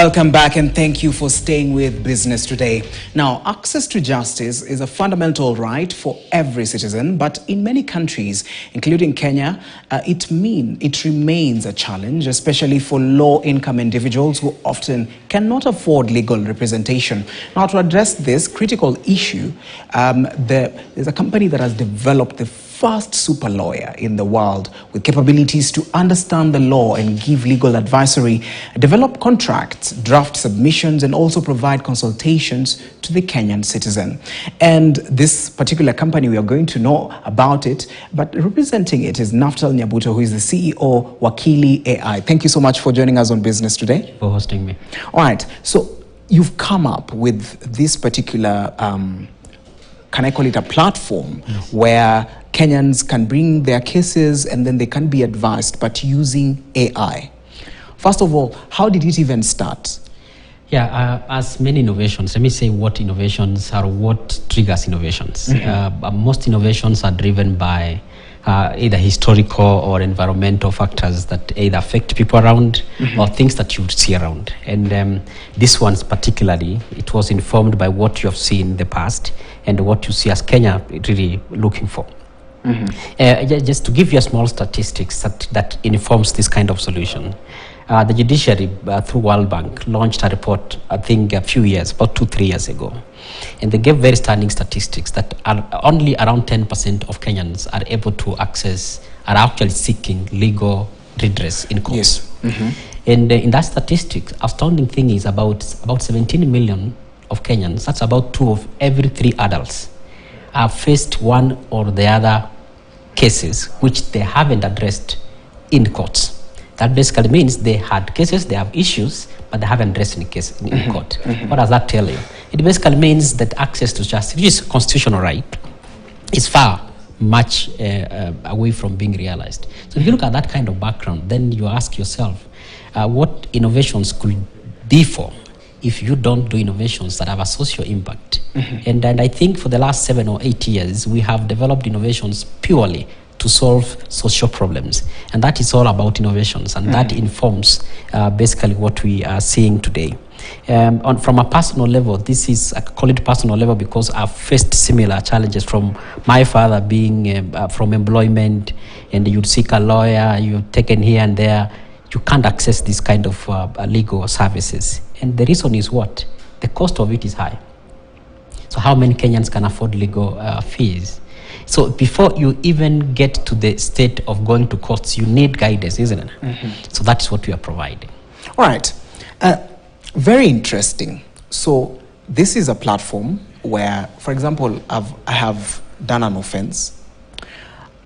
Welcome back and thank you for staying with Business Today. Now, access to justice is a fundamental right for every citizen, but in many countries, including Kenya, it remains a challenge, especially for low-income individuals who often cannot afford legal representation. Now, to address this critical issue, there's a company that has developed the first super lawyer in the world with capabilities to understand the law and give legal advisory, develop contracts, draft submissions, and also provide consultations to the Kenyan citizen. And this particular company, we are going to know about it, but representing it is Naftal Nyabuto, who is the CEO, Wakili AI. Thank you so much for joining us on Business Today. For hosting me. All right, so you've come up with this particular, can I call it a platform, yes, where Kenyans can bring their cases and then they can be advised, but using AI. First of all, how did it even start? Yeah, as many innovations, let me say what innovations are, what triggers innovations. Most innovations are driven by either historical or environmental factors that either affect people around or things that you see around. And this one's particularly, it was informed by what you have seen in the past and what you see as Kenya really looking for. Just to give you a small statistics that informs this kind of solution. The judiciary, through World Bank, launched a report, I think a few years, about 2-3 years ago. And they gave very stunning statistics that only around 10% of Kenyans are able to access, are actually seeking legal redress in courts. Yes. And in that statistic, astounding thing is about 17 million of Kenyans, that's about 2 of every 3 adults, have faced one or the other cases which they haven't addressed in courts. That basically means they had cases, they have issues, but they haven't addressed any case in court. What does that tell you? It basically means that access to justice, which is a constitutional right, is far much away from being realized. So if you look at that kind of background, then you ask yourself, what innovations could be for if you don't do innovations that have a social impact? And I think for the last 7 or 8 years, we have developed innovations purely to solve social problems. And that is all about innovations, and that informs basically what we are seeing today. From a personal level, this is, I call it personal level because I've faced similar challenges from my father being from employment, and you'd seek a lawyer, you're taken here and there, you can't access this kind of legal services. And the reason is what? The cost of it is high. So how many Kenyans can afford legal fees? So before you even get to the state of going to courts, you need guidance, isn't it? So that's what we are providing. All right. Very interesting. So this is a platform where, for example, I have done an offense.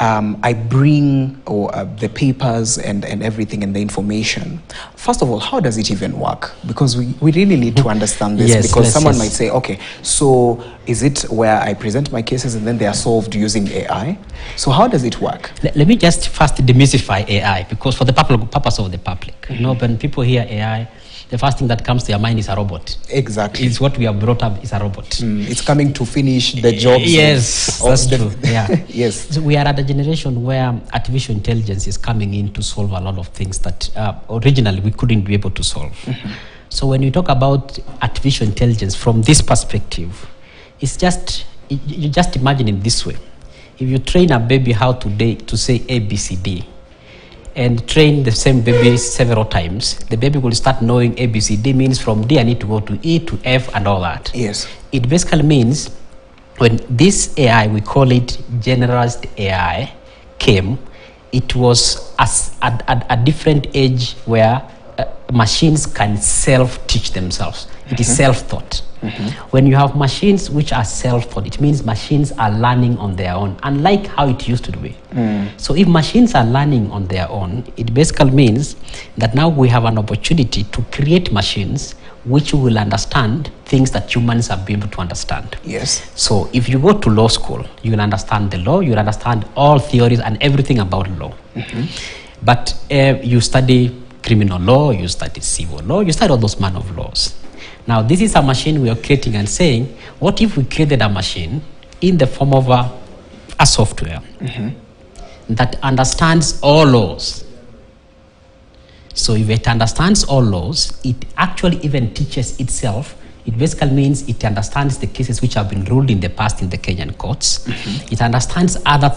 I bring the papers and everything and the information. First of all, how does it even work? Because we really need to understand this, yes, because someone might say, okay, so is it where I present my cases and then they are solved using AI? So how does it work? Let me just first demystify AI, because for the purpose of the public, you know, when people hear AI, the first thing that comes to your mind is a robot. Exactly. It's what we have brought up is a robot. It's coming to finish the jobs. Yes, that's true. Yeah. Yes. So we are at a generation where artificial intelligence is coming in to solve a lot of things that originally we couldn't be able to solve. So when you talk about artificial intelligence from this perspective, it's just, you just imagine it this way. If you train a baby how to say ABCD, and train the same baby several times, the baby will start knowing ABCD means from D I need to go to E to F and all that. Yes. It basically means when this AI, we call it generalized AI, came, it was at a different age where machines can self-teach themselves. It is self-taught. When you have machines which are self-taught, it means machines are learning on their own, unlike how it used to be. So if machines are learning on their own, it basically means that now we have an opportunity to create machines which will understand things that humans have been able to understand. Yes. So if you go to law school, you will understand the law, you will understand all theories and everything about law. But you study criminal law, you study civil law, you study all those manner of laws. Now, this is a machine we are creating and saying, what if we created a machine in the form of a software that understands all laws? So if it understands all laws, it actually even teaches itself. It basically means it understands the cases which have been ruled in the past in the Kenyan courts. It understands other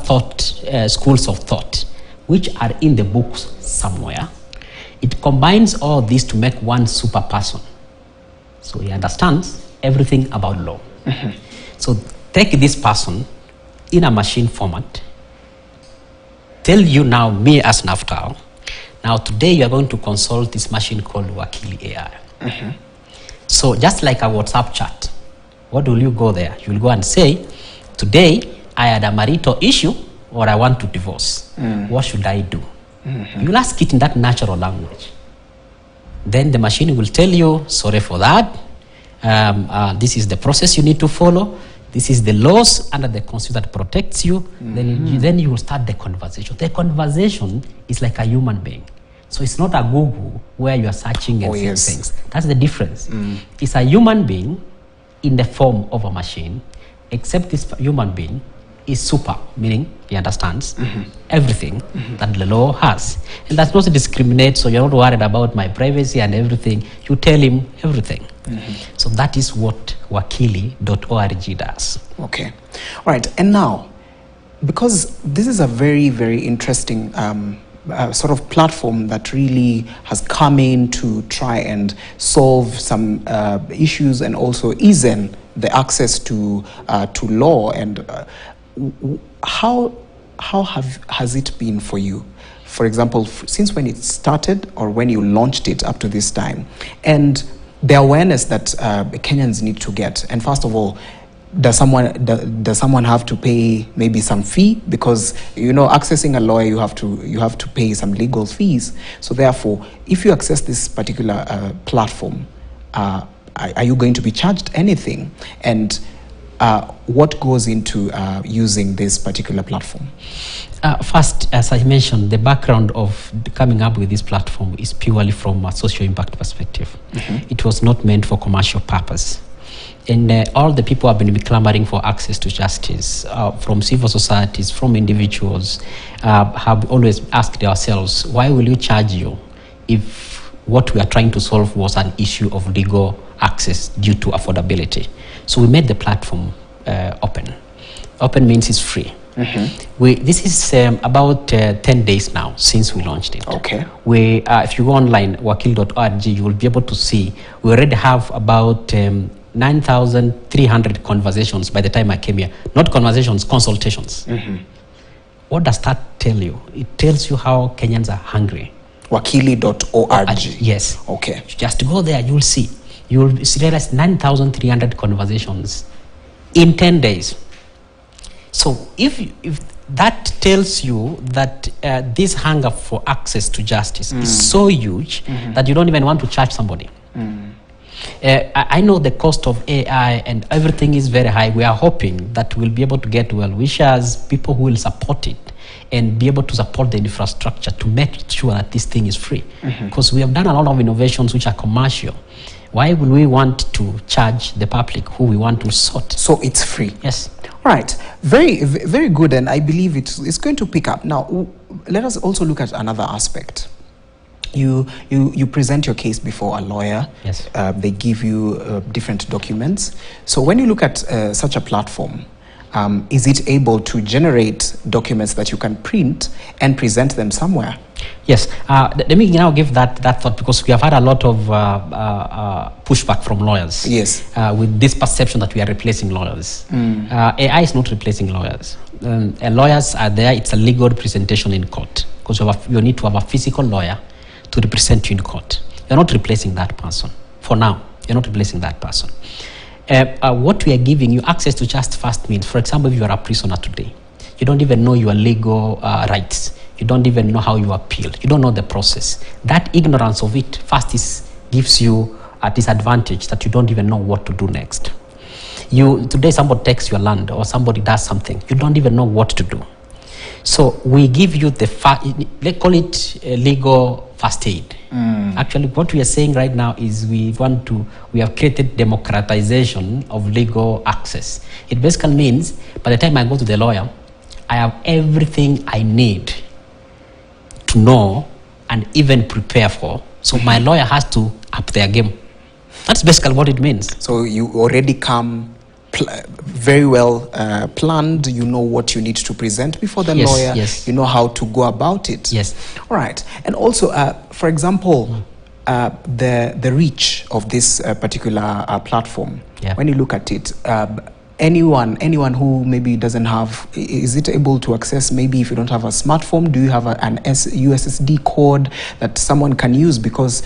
schools of thought, which are in the books somewhere. It combines all this to make one super person. So he understands everything about law. So take this person in a machine format, tell you now, me as Naftal, now today you are going to consult this machine called Wakili AI. So just like a WhatsApp chat, what will you go there? You will go and say, today I had a marital issue or I want to divorce. What should I do? You will ask it in that natural language. Then the machine will tell you, sorry for that. This is the process you need to follow. This is the laws under the constitution that protects you. Then you will start the conversation. The conversation is like a human being. So it's not a Google where you are searching and seeing things. That's the difference. It's a human being in the form of a machine, except this human being is super, meaning he understands everything that the law has. And that's not to discriminate, so you're not worried about my privacy and everything. You tell him everything. So that is what wakili.org does. Okay. All right. And now, because this is a very, very interesting sort of platform that really has come in to try and solve some issues and also ease in the access to law. And how has it been for you? For example, since when it started or when you launched it up to this time, and the awareness that Kenyans need to get. And first of all, does someone have to pay maybe some fee? Because accessing a lawyer, you have to pay some legal fees. So therefore, if you access this particular platform, are you going to be charged anything? And what goes into using this particular platform? First, as I mentioned, the background of coming up with this platform is purely from a social impact perspective. It was not meant for commercial purpose. And all the people have been clamoring for access to justice, from civil societies, from individuals, have always asked ourselves, why will you charge you if what we are trying to solve was an issue of legal access due to affordability? So we made the platform open. Open means it's free. This is about 10 days now since we launched it. Okay. If you go online, wakili.org, you will be able to see we already have about 9,300 conversations by the time I came here. Not conversations, consultations. What does that tell you? It tells you how Kenyans are hungry. Wakili.org. Yes. Okay. Just go there, you will see. You will realize 9,300 conversations in 10 days. So if that tells you that this hunger for access to justice is so huge that you don't even want to charge somebody. I know the cost of AI and everything is very high. We are hoping that we'll be able to get well-wishers, people who will support it and be able to support the infrastructure to make sure that this thing is free. Because we have done a lot of innovations which are commercial. Why would we want to charge the public who we want to sort? So it's free. Yes. All right. Very, very good. And I believe it's going to pick up. Now, let us also look at another aspect. You present your case before a lawyer. Yes. They give you different documents. So when you look at such a platform, is it able to generate documents that you can print and present them somewhere? Yes. Let me now give that thought, because we have had a lot of pushback from lawyers. Yes. With this perception that we are replacing lawyers. AI is not replacing lawyers. Lawyers are there. It's a legal representation in court, because you need to have a physical lawyer to represent you in court. You're not replacing that person. For now, you're not replacing that person. What we are giving you access to just first means, for example, if you are a prisoner today, you don't even know your legal rights. You don't even know how you appeal. You don't know the process. That ignorance of it first gives you a disadvantage that you don't even know what to do next. Today somebody takes your land or somebody does something. You don't even know what to do. So we give you let's call it legal first aid. Actually, what we are saying right now is we have created democratization of legal access. It basically means by the time I go to the lawyer, I have everything I need to know and even prepare for. So my lawyer has to up their game. That's basically what it means. So you already come very well planned. You know what you need to present before the lawyer. Yes. You know how to go about it. Yes. All right. And also, for example, the reach of this particular platform. Yeah. When you look at it, anyone who maybe doesn't have, is it able to access? Maybe if you don't have a smartphone, do you have an USSD code that someone can use? Because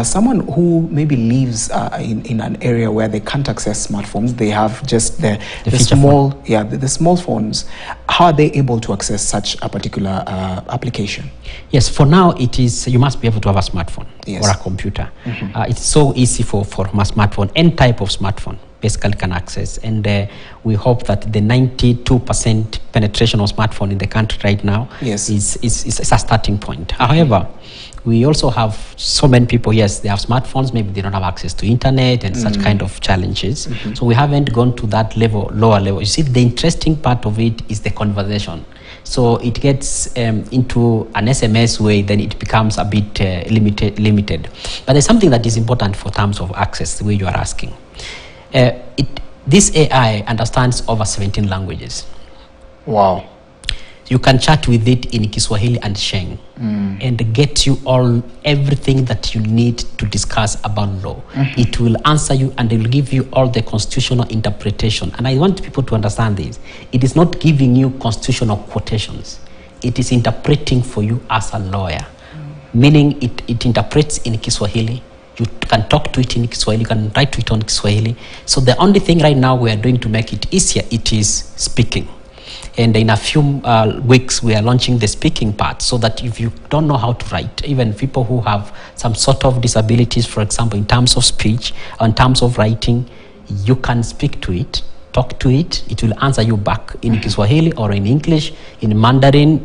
someone who maybe lives in an area where they can't access smartphones, they have just the small phone. The small phones. How are they able to access such a particular application? Yes, for now it is, you must be able to have a smartphone. Yes. Or a computer. It's so easy for a smartphone, any type of smartphone basically can access, and we hope that the 92% penetration of smartphone in the country right now is a starting point. However, we also have so many people, yes, they have smartphones, maybe they don't have access to internet and such kind of challenges. So we haven't gone to that level, lower level. You see, the interesting part of it is the conversation. So it gets into an SMS way, then it becomes a bit limited. But there's something that is important for terms of access, the way you are asking. This AI understands over 17 languages. Wow. You can chat with it in Kiswahili and Sheng and get you everything that you need to discuss about law. It will answer you and it will give you all the constitutional interpretation. And I want people to understand this. It is not giving you constitutional quotations. It is interpreting for you as a lawyer. Meaning it interprets in Kiswahili. You can talk to it in Kiswahili, you can write to it on Kiswahili. So the only thing right now we are doing to make it easier, it is speaking. And in a few weeks, we are launching the speaking part, so that if you don't know how to write, even people who have some sort of disabilities, for example, in terms of speech, or in terms of writing, you can speak to it, talk to it, it will answer you back in Kiswahili or in English, in Mandarin,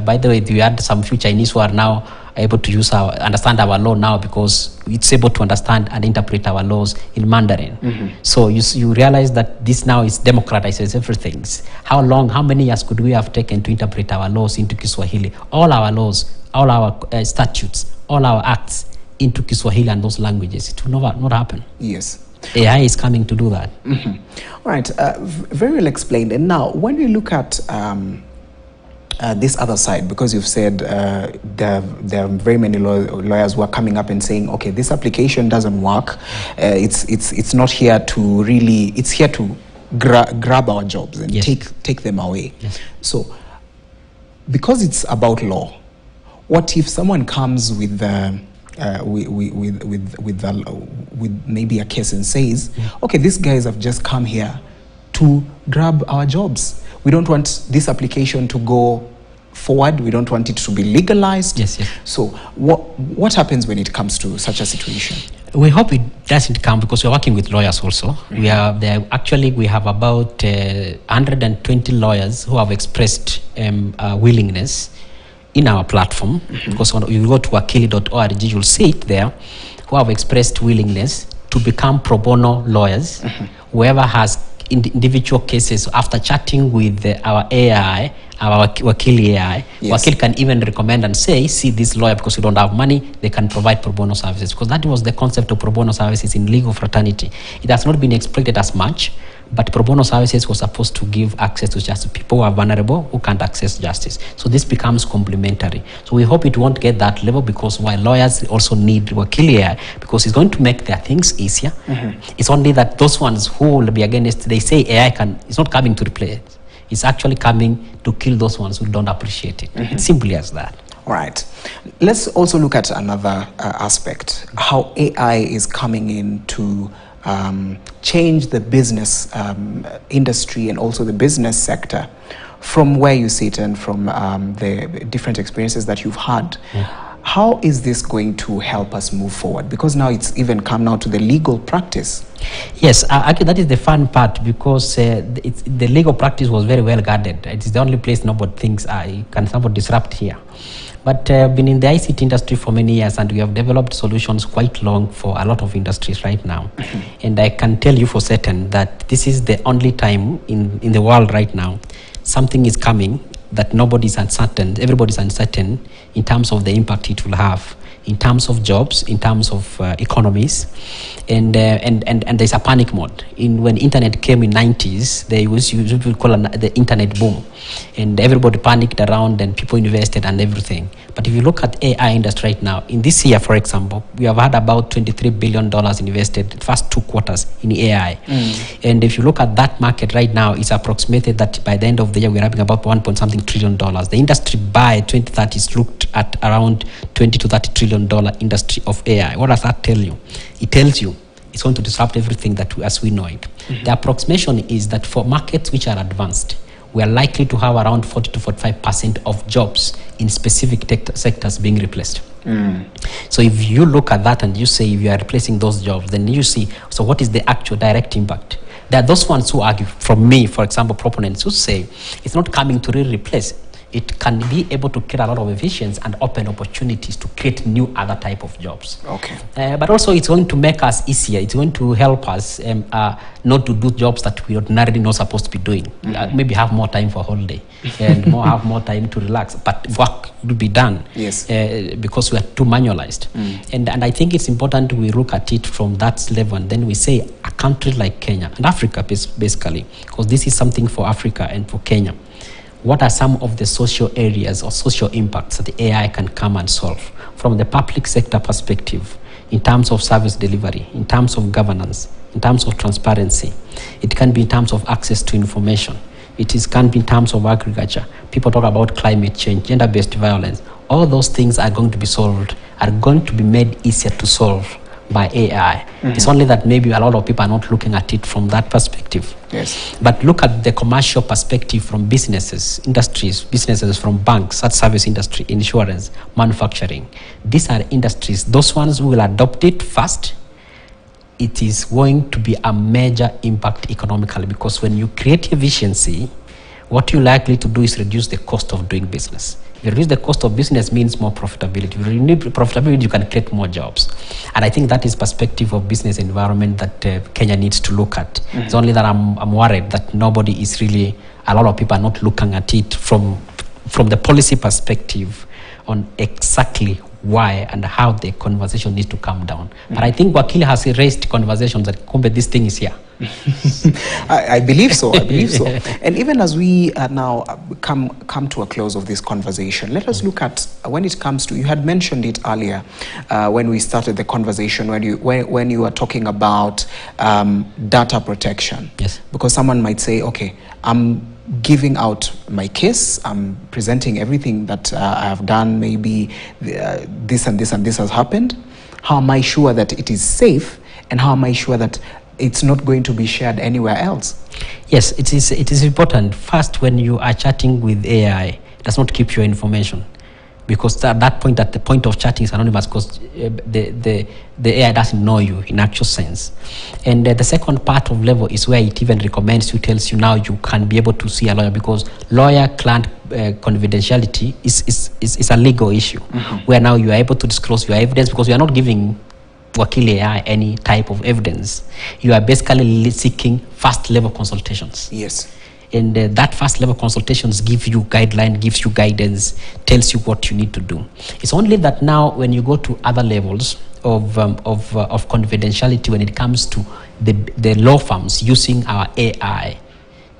by the way, we had some few Chinese who are now able to understand our law now, because it's able to understand and interpret our laws in Mandarin. So you realize that this now is democratizes everything. How many years could we have taken to interpret our laws into Kiswahili? All our laws, all our statutes, all our acts into Kiswahili and those languages. It will not happen. Yes. AI is coming to do that. All right. Very well explained. And now, when we look at this other side, because you've said there are very many lawyers who are coming up and saying, okay, this application doesn't work. It's not here to really, it's here to grab our jobs and take them away. Yes. So, because it's about law, what if someone comes with maybe a case and says, okay, these guys have just come here to grab our jobs. We don't want this application to go forward. We don't want it to be legalized. Yes. So what happens when it comes to such a situation? We hope it doesn't come, because we're working with lawyers also. We have about 120 lawyers who have expressed willingness in our platform. Because when you go to wakili.org, you'll see it there, who have expressed willingness to become pro bono lawyers. Whoever has individual cases, after chatting with our AI, our Wakili AI, Wakili can even recommend and say, see this lawyer, because you don't have money, they can provide pro bono services. Because that was the concept of pro bono services in legal fraternity. It has not been exploited as much, but pro bono services was supposed to give access to justice. People who are vulnerable, who can't access justice. So this becomes complementary. So we hope it won't get that level, because while lawyers also need Wakili AI, because it's going to make their things easier. It's only that those ones who will be against, they say AI it's not coming to replace it. It's actually coming to kill those ones who don't appreciate it. It's simply as that. All right. Let's also look at another aspect, how AI is coming in to change the business industry and also the business sector from where you sit and from the different experiences that you've had. How is this going to help us move forward? Because now it's even come now to the legal practice. Yes, actually that is the fun part, because the legal practice was very well guarded. It is the only place nobody thinks can somebody disrupt here. But I've been in the ICT industry for many years, and we have developed solutions quite long for a lot of industries right now. And I can tell you for certain that this is the only time in the world right now something is coming that nobody's uncertain, everybody's uncertain in terms of the impact it will have, in terms of jobs, in terms of economies, and there's a panic mode. When internet came in 90s, there was usually call the internet boom, and everybody panicked around, and people invested and everything. But if you look at AI industry right now, in this year, for example, we have had about $23 billion invested in the first 2 quarters in AI. And if you look at that market right now, it's approximated that by the end of the year, we're having about $1.something trillion. The industry by 2030 is looked at around $20 to $30 trillion industry of AI. What does that tell you? It tells you it's going to disrupt everything as we know it. The approximation is that for markets which are advanced, we are likely to have around 40 to 45% of jobs in specific sectors being replaced. So if you look at that and you say if you are replacing those jobs, then you see, so what is the actual direct impact? There are those ones who argue, from me, for example, proponents who say it's not coming to really replace. It can be able to create a lot of efficiency and open opportunities to create new other type of jobs. Okay. But also it's going to make us easier. It's going to help us not to do jobs that we ordinarily not supposed to be doing. Maybe have more time for holiday and have more time to relax. But work will be done. Yes. Because we are too manualized. And I think it's important we look at it from that level, and then we say a country like Kenya and Africa basically, because this is something for Africa and for Kenya. What are some of the social areas or social impacts that the AI can come and solve from the public sector perspective, in terms of service delivery, in terms of governance, in terms of transparency? It can be in terms of access to information. Can be in terms of agriculture. People talk about climate change, gender-based violence. All those things are going to be solved, are going to be made easier to solve by AI. It's only that maybe a lot of people are not looking at it from that perspective. Yes. But look at the commercial perspective from businesses, industries, businesses from banks, such service industry, insurance, manufacturing. These are industries, those ones who will adopt it fast. It is going to be a major impact economically, because when you create efficiency, what you're likely to do is reduce the cost of doing business. If you reduce the cost of business, means more profitability. If you need profitability, you can create more jobs. And I think that is perspective of business environment that Kenya needs to look at. It's only that I'm worried that nobody is really, a lot of people are not looking at it from the policy perspective on exactly why and how the conversation needs to come down. But I think Wakili has raised conversations that this thing is here. I believe so. I believe so. And even as we now come to a close of this conversation, let us look at when it comes to, you had mentioned it earlier when we started the conversation, when you were talking about data protection. Yes. Because someone might say, okay, I'm giving out my case, I'm presenting everything that I have done, maybe this and this and this has happened. How am I sure that it is safe, and how am I sure that it's not going to be shared anywhere else? Yes, it is important. First, when you are chatting with AI, it does not keep your information, because at that point, at the point of chatting, is anonymous, because the AI doesn't know you in actual sense. And the second part of level is where it even recommends you, tells you now you can be able to see a lawyer, because lawyer-client confidentiality is a legal issue, where now you are able to disclose your evidence, because you are not giving Wakili AI any type of evidence. You are basically seeking first-level consultations. Yes. And that first-level consultations give you guideline, gives you guidance, tells you what you need to do. It's only that now when you go to other levels of confidentiality, when it comes to the law firms using our AI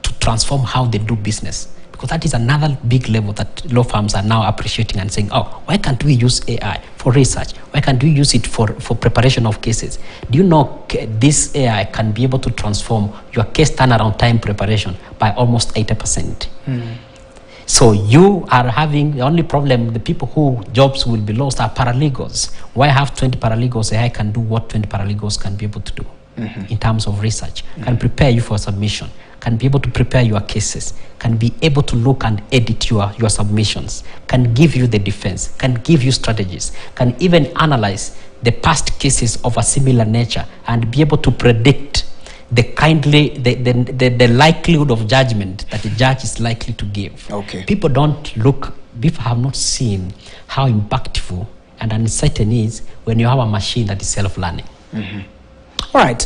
to transform how they do business, because that is another big level that law firms are now appreciating and saying, oh, why can't we use AI for research? Why can't we use it for preparation of cases? Do you know this AI can be able to transform your case turnaround time preparation by almost 80%? So you are having, the only problem, the people who jobs will be lost are paralegals. Why have 20 paralegals? AI can do what 20 paralegals can be able to do in terms of research, can prepare you for submission, can be able to prepare your cases, can be able to look and edit your submissions, can give you the defense, can give you strategies, can even analyze the past cases of a similar nature and be able to predict the likelihood of judgment that the judge is likely to give. Okay. People have not seen how impactful and uncertain is when you have a machine that is self-learning. All right.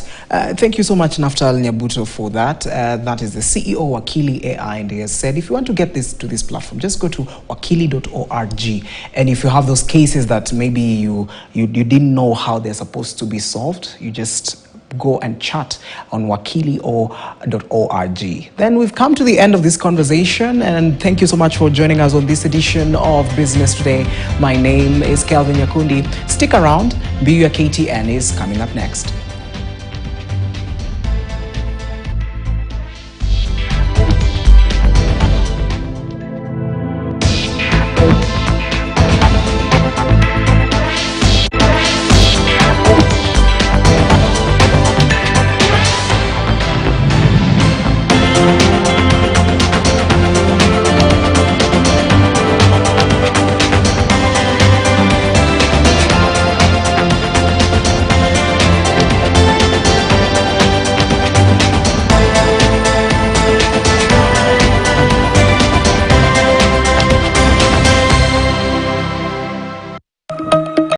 Thank you so much, Naftal Nyabuto, for that. That is the CEO, Wakili AI, and he has said, if you want to get this to this platform, just go to wakili.org. And if you have those cases that maybe you didn't know how they're supposed to be solved, you just go and chat on wakili.org. Then we've come to the end of this conversation, and thank you so much for joining us on this edition of Business Today. My name is Kelvin Yakundi. Stick around. BU KTN is coming up next.